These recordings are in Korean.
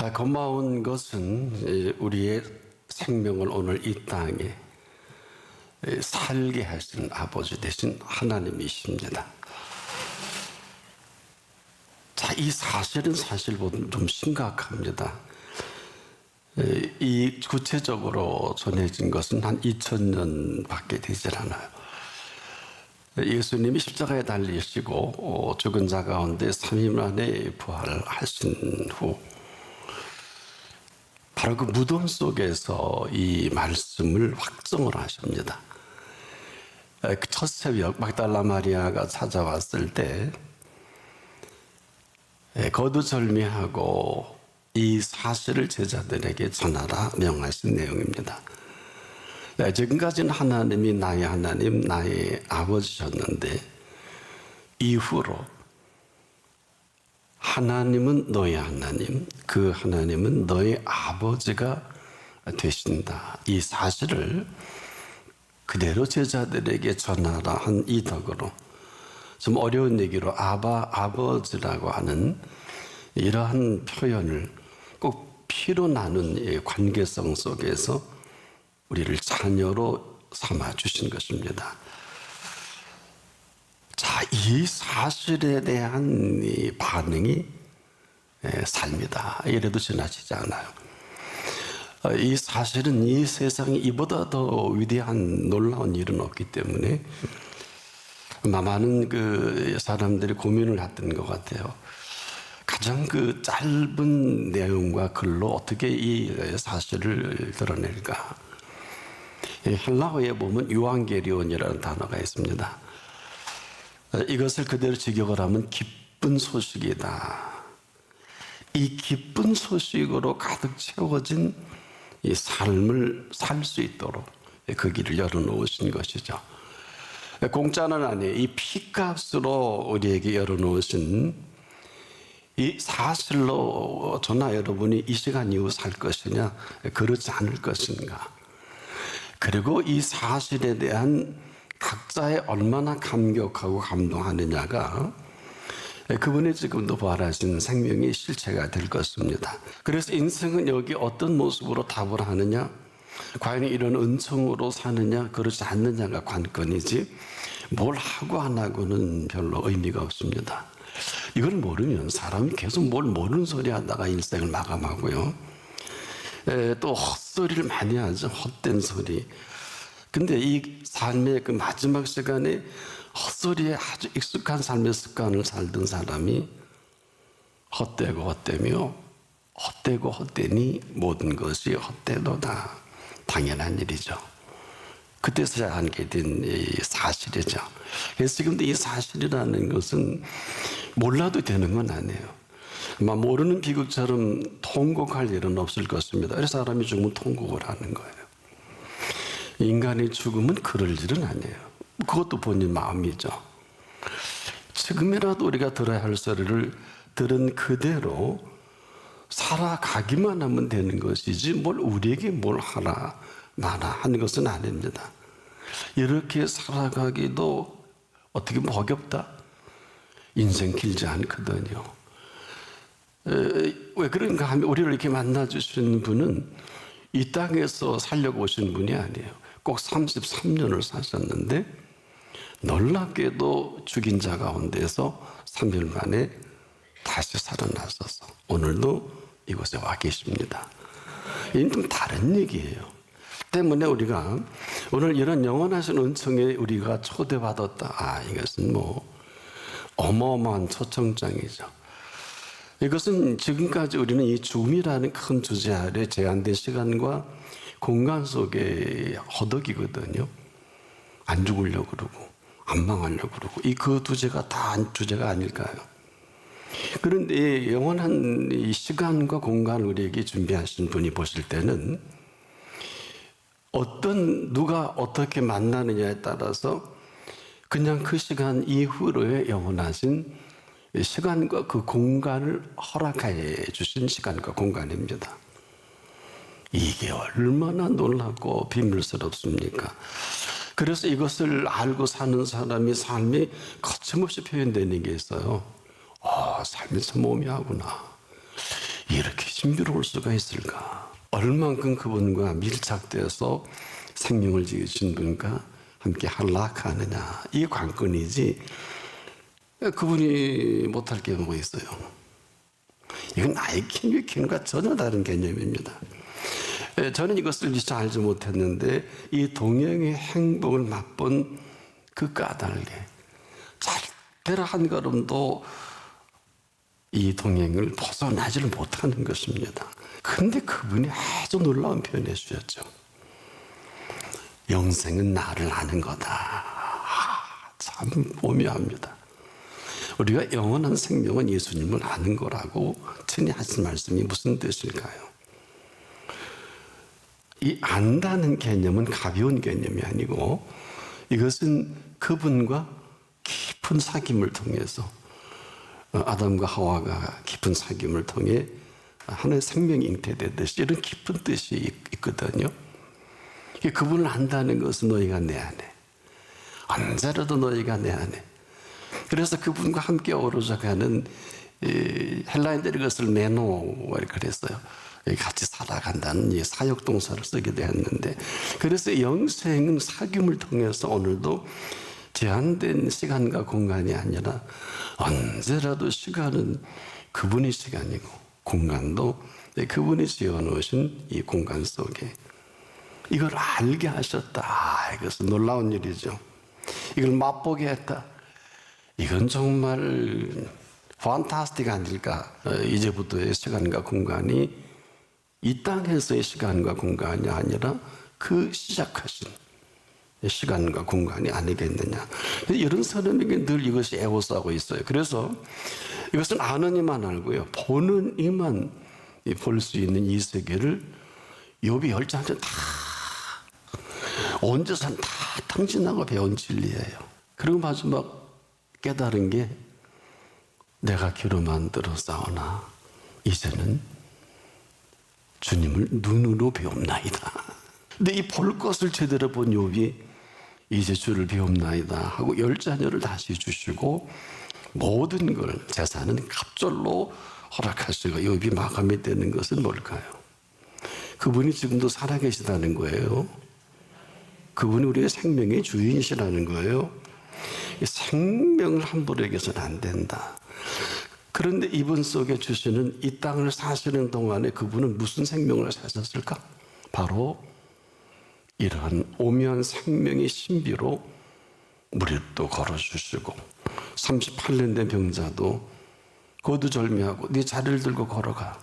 고마운 것은 우리의 생명을 오늘 이 땅에 살게 하신 아버지 되신 하나님이십니다. 자, 이 사실은 사실보다 좀 심각합니다. 이 구체적으로 전해진 것은 한 2000년 밖에 되질 않아요. 예수님이 십자가에 달리시고 죽은 자 가운데 3일 만에 부활하신 후 바로 그 무덤 속에서 이 말씀을 확정을 하십니다. 첫 새벽 막달라 마리아가 찾아왔을 때 거두절미하고 이 사실을 제자들에게 전하라 명하신 내용입니다. 지금까지는 하나님이 나의 하나님, 나의 아버지셨는데 이후로 하나님은 너의 하나님, 그 하나님은 너의 아버지가 되신다. 이 사실을 그대로 제자들에게 전하라 한 이 덕으로 좀 어려운 얘기로 아버지라고 하는 이러한 표현을 꼭 피로 나눈 관계성 속에서 우리를 자녀로 삼아 주신 것입니다. 자, 이 사실에 대한 이 반응이 삶이다. 이래도 지나치지 않아요. 이 사실은 이 세상에 이보다 더 위대한 놀라운 일은 없기 때문에 많은 그 사람들이 고민을 했던 것 같아요. 가장 그 짧은 내용과 글로 어떻게 이 사실을 드러낼까? 헬라어에 보면 유앙게리온이라는 단어가 있습니다. 이것을 그대로 직역을 하면 기쁜 소식이다. 이 기쁜 소식으로 가득 채워진 이 삶을 살 수 있도록 그 길을 열어놓으신 것이죠. 공짜는 아니에요. 이 피값으로 우리에게 열어놓으신 이 사실로 저나 여러분이 이 시간 이후 살 것이냐, 그렇지 않을 것인가. 그리고 이 사실에 대한 각자의 얼마나 감격하고 감동하느냐가 그분이 지금도 부활하신 생명의 실체가 될 것입니다. 그래서 인생은 여기 어떤 모습으로 답을 하느냐, 과연 이런 은총으로 사느냐 그렇지 않느냐가 관건이지 뭘 하고 안 하고는 별로 의미가 없습니다. 이걸 모르면 사람이 계속 뭘 모르는 소리 하다가 인생을 마감하고요. 또 헛소리를 많이 하죠. 헛된 소리. 근데 이 삶의 그 마지막 시간에 헛소리에 아주 익숙한 삶의 습관을 살던 사람이 헛되고 헛되며 헛되고 헛되니 모든 것이 헛되도다. 당연한 일이죠. 그때서야 알게 된 이 사실이죠. 그래서 지금도 이 사실이라는 것은 몰라도 되는 건 아니에요. 모르는 비극처럼 통곡할 일은 없을 것입니다. 그래서 사람이 죽으면 통곡을 하는 거예요. 인간의 죽음은 그럴 일은 아니에요. 그것도 본인 마음이죠. 지금이라도 우리가 들어야 할 소리를 들은 그대로 살아가기만 하면 되는 것이지 뭘 우리에게 뭘 하라 마라 하는 것은 아닙니다. 이렇게 살아가기도 어떻게 보면 허겹다. 인생 길지 않거든요. 왜 그런가 하면 우리를 이렇게 만나주신 분은 이 땅에서 살려고 오신 분이 아니에요. 꼭 33년을 사셨는데 놀랍게도 죽인 자 가운데서 3일 만에 다시 살아나셔서 오늘도 이곳에 와 계십니다. 이는 좀 다른 얘기예요. 때문에 우리가 오늘 이런 영원하신 은총에 우리가 초대받았다. 이것은 어마어마한 초청장이죠. 이것은 지금까지 우리는 이 죽음이라는 큰 주제 아래 제한된 시간과 공간 속에 허덕이거든요. 안 죽으려고 그러고 안 망하려고 그러고 그 주제가 다 주제가 아닐까요? 그런데 영원한 이 시간과 공간을 우리에게 준비하신 분이 보실 때는 누가 어떻게 만나느냐에 따라서 그냥 그 시간 이후로의 영원하신 시간과 그 공간을 허락해 주신 시간과 공간입니다. 이게 얼마나 놀랍고 비밀스럽습니까? 그래서 이것을 알고 사는 사람이 삶이 거침없이 표현되는 게 있어요. 삶이 참 오묘하구나. 이렇게 신비로울 수가 있을까? 얼만큼 그분과 밀착돼서 생명을 지으신 분과 함께 한락하느냐, 이 관건이지 그분이 못할 게 뭐 있어요. 이건 아이킹과 전혀 다른 개념입니다. 저는 이것을 미처 알지 못했는데 이 동행의 행복을 맛본 그 까닭에 절대로 한 걸음도 이 동행을 벗어나지를 못하는 것입니다. 근데 그분이 아주 놀라운 표현을 해주셨죠. 영생은 나를 아는 거다. 참 오묘합니다. 우리가 영원한 생명은 예수님을 아는 거라고 친히 하신 말씀이 무슨 뜻일까요? 이 안다는 개념은 가벼운 개념이 아니고 이것은 그분과 깊은 사귐을 통해서 아담과 하와가 깊은 사귐을 통해 하나의 생명이 잉태되듯이 이런 깊은 뜻이 있거든요. 그분을 안다는 것은 너희가 내 안에, 언제라도 너희가 내 안에. 그래서 그분과 함께 어우러져 가는 헬라인들이 그것을 메노 그랬어요. 같이 살아간다는 이 사역동사를 쓰게 되었는데, 그래서 영생은 사귐을 통해서 오늘도 제한된 시간과 공간이 아니라 언제라도 시간은 그분의 시간이고 공간도 그분이 지어놓으신 이 공간 속에 이걸 알게 하셨다. 이것은 놀라운 일이죠. 이걸 맛보게 했다. 이건 정말 판타스틱 아닐까. 이제부터의 시간과 공간이 이 땅에서의 시간과 공간이 아니라 그 시작하신 시간과 공간이 아니겠느냐. 이런 사람에게 늘 이것이 애호싸고 있어요. 그래서 이것은 아는 이만 알고요, 보는 이만 볼 수 있는 이 세계를 욥이 10장째 다 온 재산 다 탕진하고 배운 진리예요. 그리고 마지막 깨달은 게 내가 귀로 만들어 싸우나 이제는 주님을 눈으로 배움나이다. 근데 이 볼 것을 제대로 본 욥이 이제 주를 배움나이다 하고 10자녀를 다시 주시고 모든 걸 재산은 갑절로 허락하시고 욥이 마감이 되는 것은 뭘까요? 그분이 지금도 살아계시다는 거예요. 그분이 우리의 생명의 주인이시라는 거예요. 생명을 함부로 여겨서는 안 된다. 그런데 이분 속에 주시는 이 땅을 사시는 동안에 그분은 무슨 생명을 사셨을까? 바로 이러한 오묘한 생명의 신비로 무릇도 걸어주시고 38년 된 병자도 거두절미하고 네 자리를 들고 걸어가.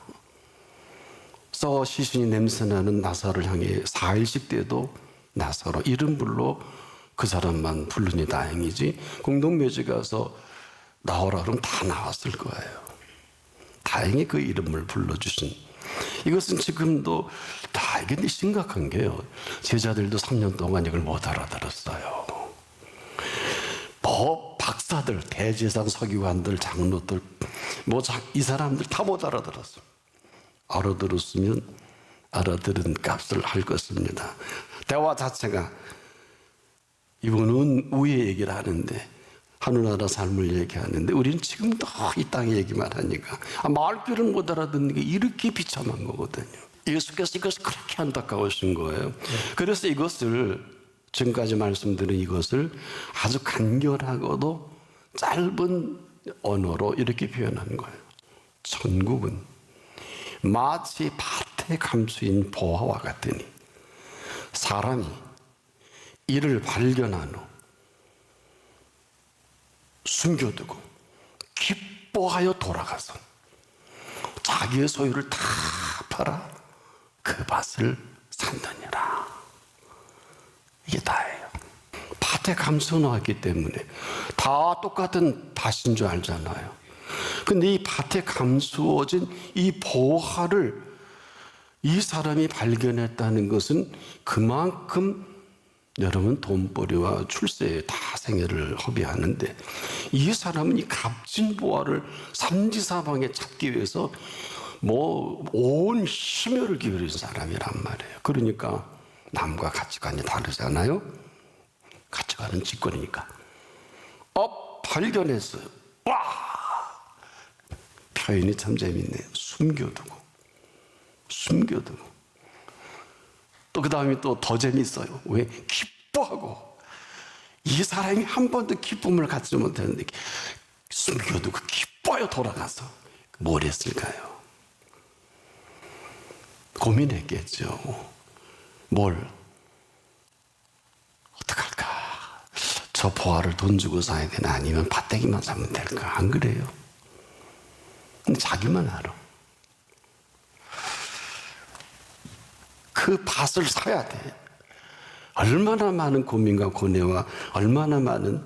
썩어 시신이 냄새나는 나사로를 향해 4일씩 돼도 나사로 이름 불러 그 사람만 부르니 다행이지 공동묘지 가서 나오라 그러면 다 나왔을 거예요. 다행히 그 이름을 불러주신, 이것은 지금도 다 이게 심각한 게요, 제자들도 3년 동안 이걸 못 알아들었어요. 뭐 박사들, 대제사장, 서기관들, 장로들, 뭐 이 사람들 다 못 알아들었어요. 알아들었으면 알아들은 값을 할 것입니다. 대화 자체가 이분은 우의 얘기를 하는데 하늘나라 삶을 얘기하는데 우리는 지금도 이 땅의 얘기만 하니까 말귀를 못 알아듣는 게 이렇게 비참한 거거든요. 예수께서 이것을 그렇게 안타까우신 거예요. 그래서 이것을 지금까지 말씀드린 이것을 아주 간결하고도 짧은 언어로 이렇게 표현한 거예요. 천국은 마치 밭에 감추인 보화와 같으니 사람이 이를 발견한 후 숨겨두고 기뻐하여 돌아가서 자기의 소유를 다 팔아 그 밭을 산다니라. 이게 다예요. 밭에 감춰놓았기 때문에 다 똑같은 밭인 줄 알잖아요. 근데 이 밭에 감추어진 이 보화를 이 사람이 발견했다는 것은 그만큼 여러분 돈벌이와 출세에 다 생애를 허비하는데 이 사람은 이 값진 보화를 삼지사방에 찾기 위해서 뭐 온 심혈을 기울인 사람이란 말이에요. 그러니까 남과 가치관이 다르잖아요. 가치관은 직권이니까. 발견했어요. 와! 표현이 참 재밌네요. 숨겨두고 숨겨두고. 또 그 다음에 또 더 재밌어요. 왜? 기뻐하고. 이 사람이 한 번도 기쁨을 갖지 못했는데 숨겨두고 기뻐요. 돌아가서. 뭘 했을까요? 고민했겠죠. 뭘? 어떡할까? 저 보화를 돈 주고 사야 되나? 아니면 밭대기만 사면 될까? 안 그래요? 근데 자기만 알아. 그 밭을 사야 돼. 얼마나 많은 고민과 고뇌와 얼마나 많은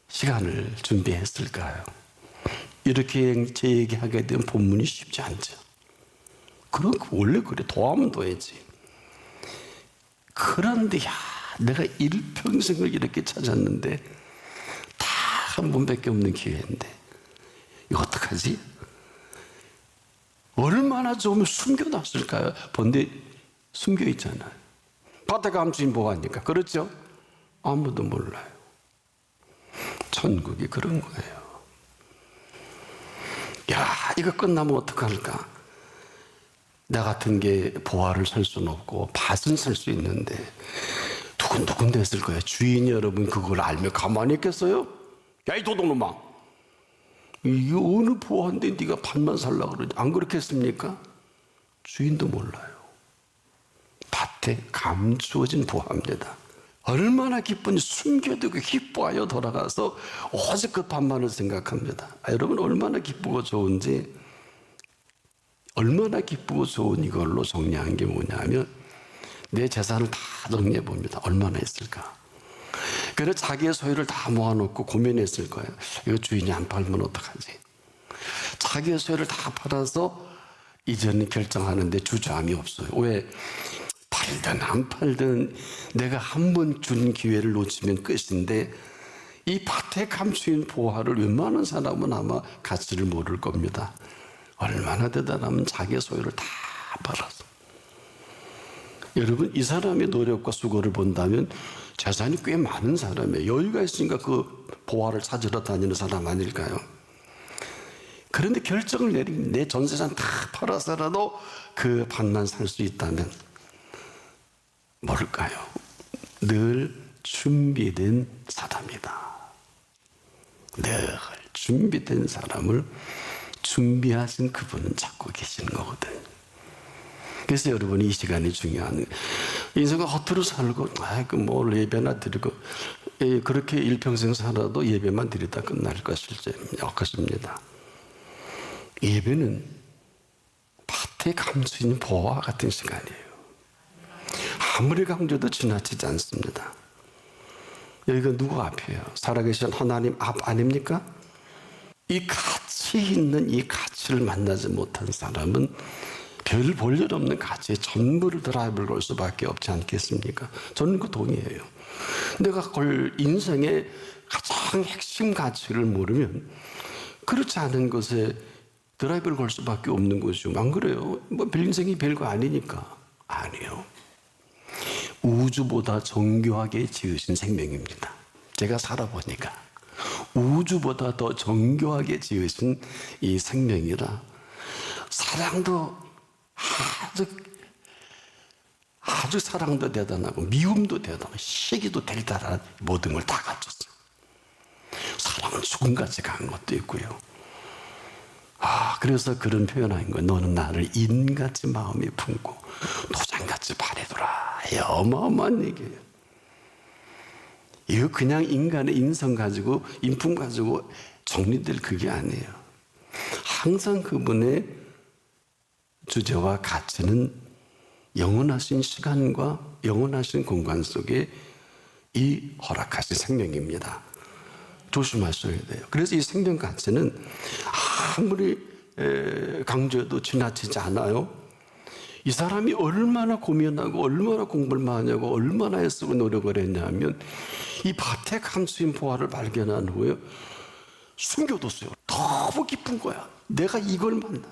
시간을 준비했을까요? 이렇게 제 얘기하게 된 본문이 쉽지 않죠. 그럼 원래 그래. 도하면 도해지. 그런데 내가 일평생을 이렇게 찾았는데 다 한 번밖에 없는 기회인데 이거 어떡하지? 얼마나 좋으면 숨겨놨을까요? 본데 숨겨 있잖아요. 밭에 가면 주인 뭐하니까. 그렇죠? 아무도 몰라요. 천국이 그런 거예요. 야, 이거 끝나면 어떡할까? 나 같은 게 보화를 살 수는 없고 밭은 살 수 있는데 두근두근 됐을 거예요. 주인이 여러분 그걸 알면 가만히 있겠어요? 야, 이 도둑놈아, 이게 어느 보화인데 네가 밭만 살려고 그러지? 안 그렇겠습니까? 주인도 몰라요. 밭에 감추어진 보화입니다. 얼마나 기쁜지 숨겨두고 기뻐하여 돌아가서 오직 그 밭만을 생각합니다. 여러분 얼마나 기쁘고 좋은지, 얼마나 기쁘고 좋은 이걸로 정리한 게 뭐냐면 내 재산을 다 정리해 봅니다. 얼마나 있을까? 그래서 자기의 소유를 다 모아놓고 고민했을 거예요. 이거 주인이 안 팔면 어떡하지? 자기의 소유를 다 팔아서 이제는 결정하는데 주저함이 없어요. 왜? 팔든 안 팔든 내가 한 번 준 기회를 놓치면 끝인데 이 밭에 감추인 보화를 웬만한 사람은 아마 가치를 모를 겁니다. 얼마나 대단하면 자기의 소유를 다 팔아서. 여러분 이 사람의 노력과 수고를 본다면 재산이 꽤 많은 사람이에요. 여유가 있으니까 그 보화를 찾으러 다니는 사람 아닐까요? 그런데 결정을 내린 내 전 재산 다 팔아서라도 그 밭만 살 수 있다면 뭘까요? 늘 준비된 사람이다. 늘 준비된 사람을 준비하신 그분은 찾고 계시는 거거든요. 그래서 여러분 이 시간이 중요한, 인생을 허투루 살고 뭘 예배나 드리고 그렇게 일평생 살아도 예배만 드리다 끝날 것입니다. 예배는 밭에 감추인 보화 같은 시간이에요. 아무리 강조도 지나치지 않습니다. 여기가 누구 앞이에요? 살아계신 하나님 앞 아닙니까? 이 가치 있는 이 가치를 만나지 못한 사람은 별 볼 일 없는 가치에 전부를 드라이브를 걸 수밖에 없지 않겠습니까? 저는 그 동의해요. 내가 걸 인생의 가장 핵심 가치를 모르면 그렇지 않은 것에 드라이브를 걸 수밖에 없는 것이죠. 안 그래요? 인생이 별거 아니니까. 아니요. 우주보다 정교하게 지으신 생명입니다. 제가 살아보니까 우주보다 더 정교하게 지으신 이 생명이라 사랑도 아주 사랑도 대단하고 미움도 대단하고 시기도 대단한 모든 걸 다 갖췄어요. 사랑은 죽음까지 간 것도 있고요. 그래서 그런 표현한 거예요. 너는 나를 인같이 마음에 품고 도장같이 발에두라. 어마어마한 얘기예요. 이거 그냥 인간의 인성 가지고 인품 가지고 정리될 그게 아니에요. 항상 그분의 주제와 가치는 영원하신 시간과 영원하신 공간 속에 이 허락하신 생명입니다. 조심하셔야 돼요. 그래서 이 생명 가치는 아무리 강조해도 지나치지 않아요. 이 사람이 얼마나 고민하고 얼마나 공부를 많이 하고 얼마나 애쓰고 노력을 했냐면 이 밭에 감추인 보화를 발견한 후에 숨겨뒀어요. 너무 기쁜 거야. 내가 이걸 만나.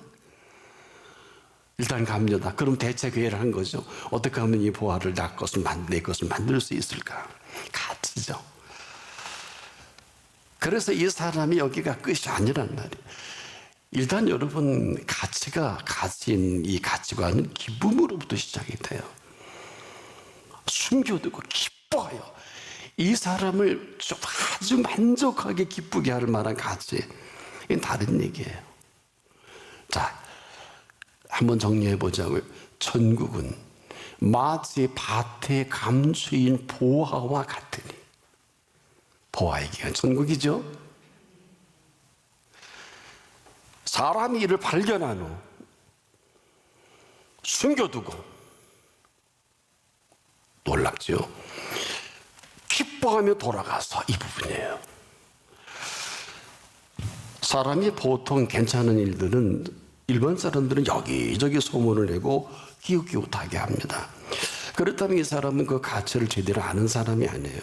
일단 갑니다. 그럼 대책 회의를 한 거죠. 어떻게 하면 이 보화를 내 것을 만들 수 있을까? 가치죠. 그래서 이 사람이 여기가 끝이 아니란 말이에요. 일단 여러분, 가치가 가진 이 가치관은 기쁨으로부터 시작이 돼요. 숨겨두고 기뻐요. 이 사람을 좀 아주 만족하게 기쁘게 할 만한 가치. 이건 다른 얘기예요. 자, 한번 정리해 보자고요. 천국은 마치 밭의 감추인 보화와 같으니. 보화 얘기가 천국이죠. 사람이 이를 발견한 후 숨겨두고 놀랍죠. 기뻐하며 돌아가서 이 부분이에요. 사람이 보통 괜찮은 일들은 일반 사람들은 여기저기 소문을 내고 기웃기웃하게 합니다. 그렇다면 이 사람은 그 가치를 제대로 아는 사람이 아니에요.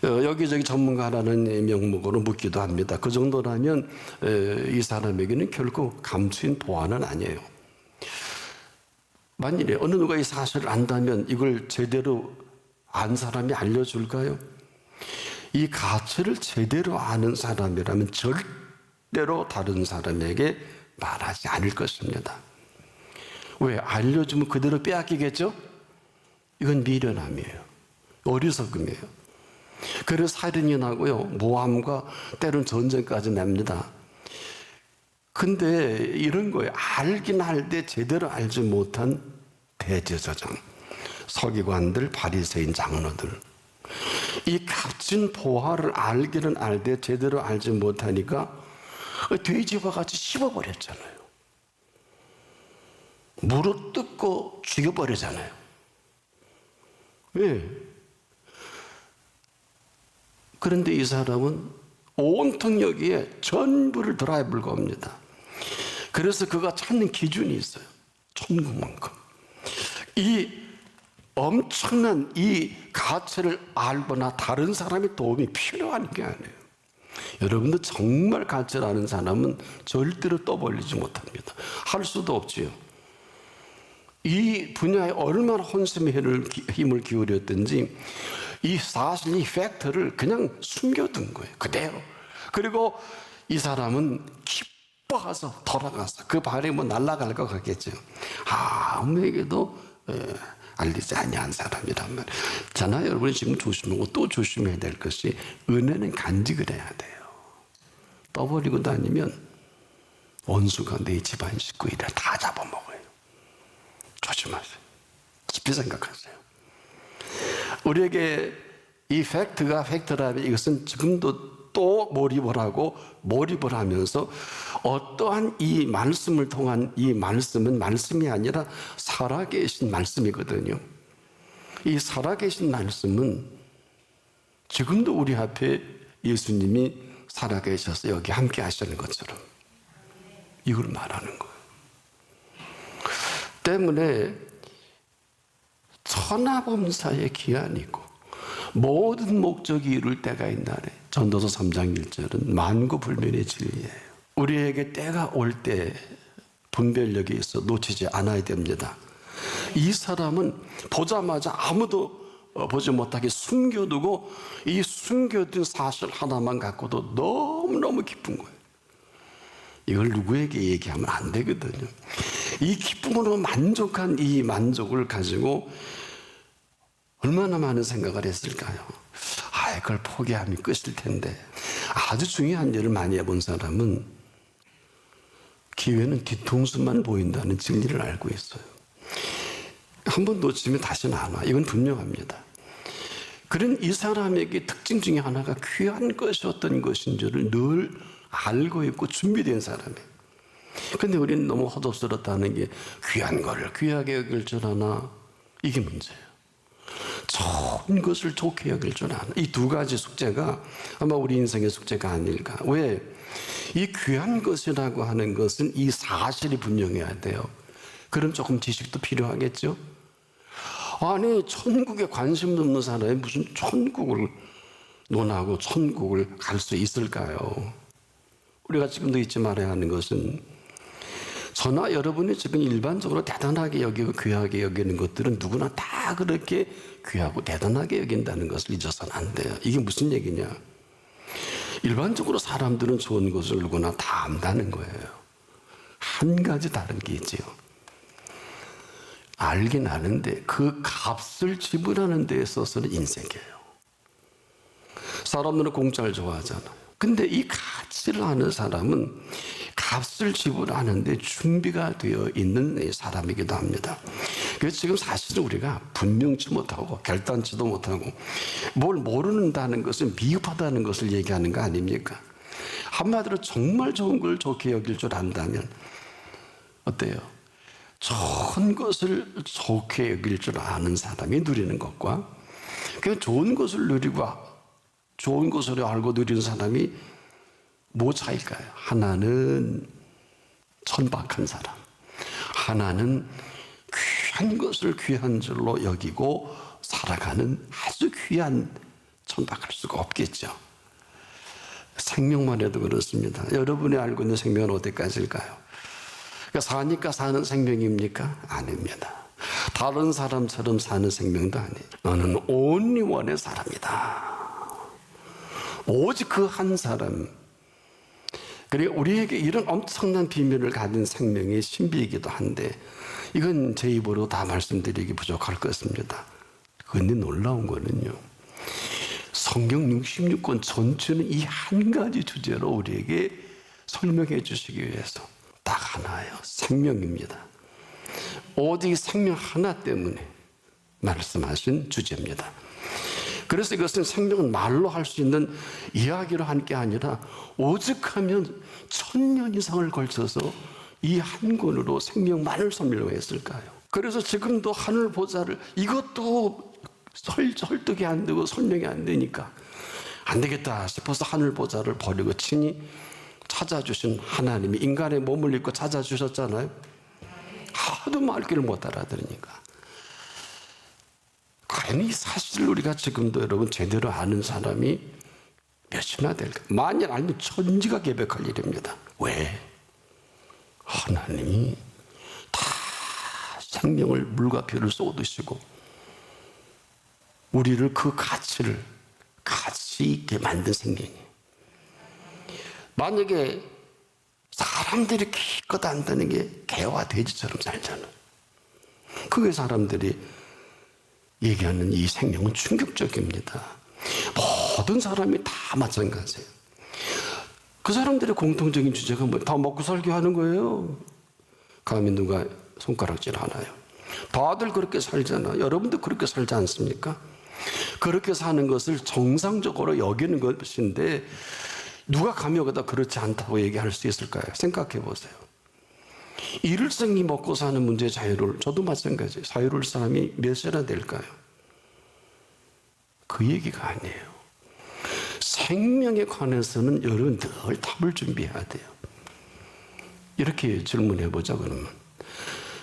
여기저기 전문가라는 명목으로 묻기도 합니다. 그 정도라면 이 사람에게는 결코 감추인 보안은 아니에요. 만일에 어느 누가 이 사실을 안다면 이걸 제대로 안 사람이 알려줄까요? 이 가치를 제대로 아는 사람이라면 절대로 다른 사람에게 말하지 않을 것입니다. 왜? 알려주면 그대로 빼앗기겠죠? 이건 미련함이에요. 어리석음이에요. 그래서 살인이 나고요, 모함과 때론 전쟁까지 납니다. 근데 이런 거예요. 알긴 알되 제대로 알지 못한 대제사장, 서기관들, 바리새인, 장로들. 이 값진 보화를 알기는 알되 제대로 알지 못하니까 돼지와 같이 씹어버렸잖아요. 물어뜯고 죽여버리잖아요. 왜? 그런데 이 사람은 온통 여기에 전부를 드라이브를 겁니다. 그래서 그가 찾는 기준이 있어요. 천국만큼. 이 엄청난 이 가치를 알거나 다른 사람의 도움이 필요한 게 아니에요. 여러분들 정말 가치를 아는 사람은 절대로 떠벌리지 못합니다. 할 수도 없지요. 이 분야에 얼마나 혼심의 힘을 기울였든지 이 사실, 이 팩트를 그냥 숨겨둔 거예요. 그대로. 그리고 이 사람은 기뻐서 돌아가서 그 발에 뭐 날아갈 것 같겠죠. 아무에게도 알리지 아니한 사람이란 말이에요. 자나 여러분이 지금 조심하고 또 조심해야 될 것이 은혜는 간직을 해야 돼요. 떠버리고 다니면 원수가 내 집안 식구 일을 다 잡아먹어요. 조심하세요. 깊이 생각하세요. 우리에게 이 팩트가 팩트라면 이것은 지금도 또 몰입을 하고 몰입을 하면서 어떠한 이 말씀을 통한 이 말씀은 말씀이 아니라 살아계신 말씀이거든요. 이 살아계신 말씀은 지금도 우리 앞에 예수님이 살아계셔서 여기 함께 하시는 것처럼 이걸 말하는 거예요. 때문에 천하범사의 기한이 있고 모든 목적이 이룰 때가 있나래. 전도서 3장 1절은 만구불변의 진리예요. 우리에게 때가 올 때 분별력이 있어 놓치지 않아야 됩니다. 이 사람은 보자마자 아무도 보지 못하게 숨겨두고 이 숨겨둔 사실 하나만 갖고도 너무너무 기쁜 거예요. 이걸 누구에게 얘기하면 안 되거든요. 이 기쁨으로 만족한 이 만족을 가지고 얼마나 많은 생각을 했을까요? 그걸 포기하면 끝일 텐데. 아주 중요한 일을 많이 해본 사람은 기회는 뒤통수만 보인다는 진리를 알고 있어요. 한번 놓치면 다시는 안 와. 이건 분명합니다. 그런 이 사람에게 특징 중에 하나가 귀한 것이 어떤 것인지를 늘 알고 있고 준비된 사람이에요. 그런데 우리는 너무 허접스럽다는 게 귀한 거를 귀하게 여길 줄 아나? 이게 문제예요. 좋은 것을 좋게 여길 줄 아나? 이 두 가지 숙제가 아마 우리 인생의 숙제가 아닐까. 왜? 이 귀한 것이라고 하는 것은 이 사실이 분명해야 돼요. 그럼 조금 지식도 필요하겠죠? 아니, 천국에 관심 없는 사람이 무슨 천국을 논하고 천국을 갈 수 있을까요? 우리가 지금도 잊지 말아야 하는 것은 저나 여러분이 지금 일반적으로 대단하게 여기고 귀하게 여기는 것들은 누구나 다 그렇게 귀하고 대단하게 여긴다는 것을 잊어서는 안 돼요. 이게 무슨 얘기냐? 일반적으로 사람들은 좋은 것을 누구나 다 안다는 거예요. 한 가지 다른 게 있지요. 알긴 아는데 그 값을 지불하는 데 있어서는 인색이에요. 사람들은 공짜를 좋아하잖아요. 근데 이 가치를 아는 사람은 값을 지불하는데 준비가 되어 있는 사람이기도 합니다. 그래서 지금 사실은 우리가 분명치 못하고 결단치도 못하고 뭘 모른다는 것은 미흡하다는 것을 얘기하는 거 아닙니까? 한마디로 정말 좋은 걸 좋게 여길 줄 안다면 어때요? 좋은 것을 좋게 여길 줄 아는 사람이 누리는 것과 그 좋은 것을 누리고 좋은 것을 알고 누리는 사람이 뭐 차일까요? 하나는 천박한 사람, 하나는 귀한 것을 귀한 줄로 여기고 살아가는 아주 귀한, 천박할 수가 없겠죠. 생명만 해도 그렇습니다. 여러분이 알고 있는 생명은 어디까지일까요? 그러니까 사니까 사는 생명입니까? 아닙니다. 다른 사람처럼 사는 생명도 아니에요. 너는 only one의 사람이다. 오직 그 한 사람. 그리고 우리에게 이런 엄청난 비밀을 가진 생명의 신비이기도 한데 이건 제 입으로 다 말씀드리기 부족할 것입니다. 그런데 놀라운 거는요, 성경 66권 전체는 이 한 가지 주제로 우리에게 설명해 주시기 위해서 딱 하나예요. 생명입니다. 오직 생명 하나 때문에 말씀하신 주제입니다. 그래서 이것은 생명은 말로 할 수 있는 이야기로 한 게 아니라 오직하면 1000년 이상을 걸쳐서 이 한 권으로 생명만을 설명했을까요? 그래서 지금도 하늘 보좌를 이것도 설득이 안 되고 설명이 안 되니까 안 되겠다 싶어서 하늘 보좌를 버리고 친히 찾아주신 하나님이 인간의 몸을 입고 찾아주셨잖아요. 하도 말귀를 못 알아들으니까. 과연 이 사실을 우리가 지금도 여러분 제대로 아는 사람이 몇이나 될까? 만약 알면 천지가 개벽할 일입니다. 왜? 하나님이 다 생명을 물과 피를 쏟으시고 우리를 그 가치를 가치 있게 만든 생명이에요. 만약에 사람들이 기껏 안다는 게 개와 돼지처럼 살잖아요. 그게 사람들이 얘기하는 이 생명은 충격적입니다. 모든 사람이 다 마찬가지예요. 그 사람들의 공통적인 주제가 뭐예요? 다 먹고 살게 하는 거예요. 감히 누가 손가락질 하나요? 다들 그렇게 살잖아요. 여러분도 그렇게 살지 않습니까? 그렇게 사는 것을 정상적으로 여기는 것인데 누가 감히 여기다 그렇지 않다고 얘기할 수 있을까요? 생각해 보세요. 일생이 먹고 사는 문제의 자유를, 저도 마찬가지예요. 자유로울 사람이 몇이나 될까요? 그 얘기가 아니에요. 생명에 관해서는 여러분 늘 답을 준비해야 돼요. 이렇게 질문해 보자 그러면.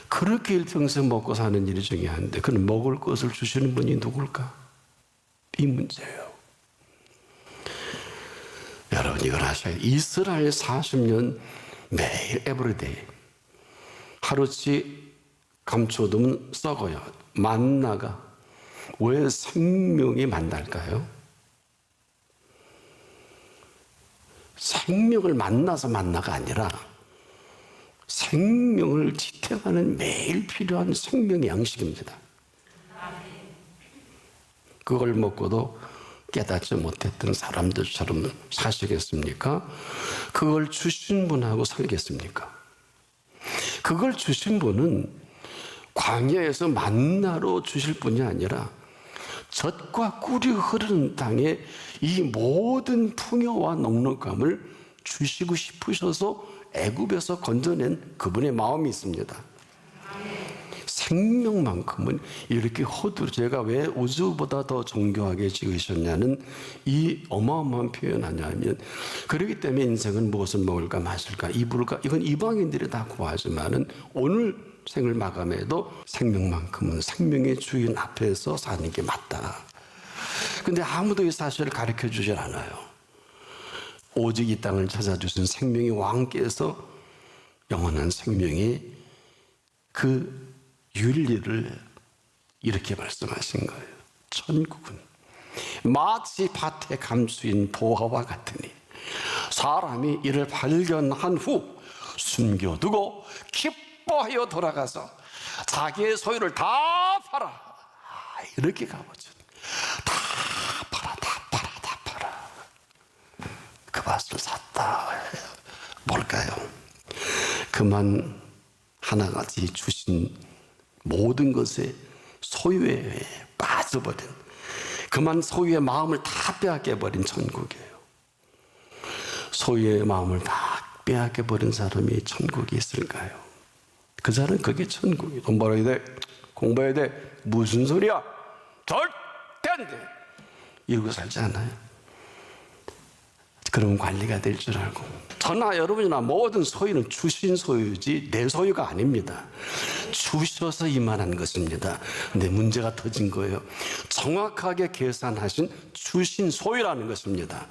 그렇게 일평생 먹고 사는 일이 중요한데 그는 먹을 것을 주시는 분이 누굴까? 이 문제예요. 여러분 이걸 아셔야 돼요. 이스라엘 40년 매일 에브리데이 하루치 감춰두면 썩어요. 만나가 왜 생명이 만날까요? 생명을 만나서 만나가 아니라 생명을 지탱하는 매일 필요한 생명의 양식입니다. 그걸 먹고도 깨닫지 못했던 사람들처럼 사시겠습니까? 그걸 주신 분하고 살겠습니까? 그걸 주신 분은 광야에서 만나로 주실 분이 아니라 젖과 꿀이 흐르는 땅에 이 모든 풍요와 넉넉함을 주시고 싶으셔서 애굽에서 건져낸 그분의 마음이 있습니다. 생명만큼은 이렇게 호두, 제가 왜 우주보다 더 정교하게 지으셨냐는 이 어마어마한 표현하냐면, 그렇기 때문에 인생은 무엇을 먹을까 마실까 입을까, 이건 이방인들이 다 구하지만은 오늘 생을 마감해도 생명만큼은 생명의 주인 앞에서 사는 게 맞다. 근데 아무도 이 사실을 가르쳐 주질 않아요. 오직 이 땅을 찾아주신 생명의 왕께서 영원한 생명의 그 윤리를 이렇게 말씀하신 거예요. 천국은 마치 밭에 감수인 보화와 같으니 사람이 이를 발견한 후 숨겨두고 기뻐하여 돌아가서 자기의 소유를 다 팔아. 이렇게 가보죠. 다 팔아, 다 팔아, 다 팔아. 그 밭을 샀다. 뭘까요? 그만 하나같이 주신 모든 것에 소유에 빠져버린, 그만 소유의 마음을 다 빼앗겨버린 천국이에요. 소유의 마음을 다 빼앗겨버린 사람이 천국이 있을까요? 그 사람은 그게 천국이에요. 돈 벌어야 돼, 공부해야 돼, 무슨 소리야? 절대 안 돼. 이러고 살지 않아요? 그러면 관리가 될 줄 알고. 저나 여러분이나 모든 소유는 주신 소유지 내 소유가 아닙니다. 주셔서 이만한 것입니다. 근데 문제가 터진 거예요. 정확하게 계산하신 주신 소유라는 것입니다.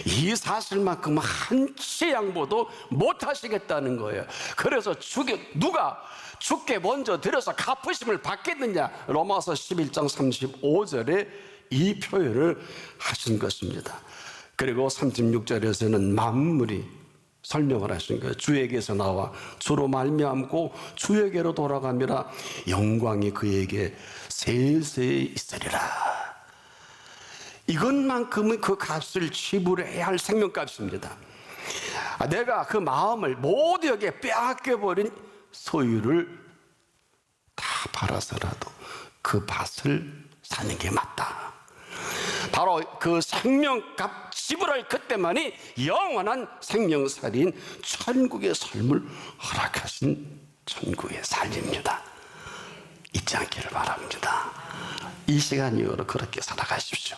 이 사실만큼 한치 양보도 못 하시겠다는 거예요. 그래서 누가 주께 먼저 드려서 갚으심을 받겠느냐? 로마서 11장 35절에 이 표현을 하신 것입니다. 그리고 36절에서는 만물이 설명을 하신 거예요. 주에게서 나와 주로 말미암고 주에게로 돌아가미라. 영광이 그에게 세세히 있으리라. 이것만큼은 그 값을 지불해야 할 생명값입니다. 내가 그 마음을 모두에게 빼앗겨버린 소유를 다 팔아서라도 그 밭을 사는 게 맞다. 바로 그 생명값 지불할 그때만이 영원한 생명살인 천국의 삶을 허락하신 천국의 삶입니다. 잊지 않기를 바랍니다. 이 시간 이후로 그렇게 살아가십시오.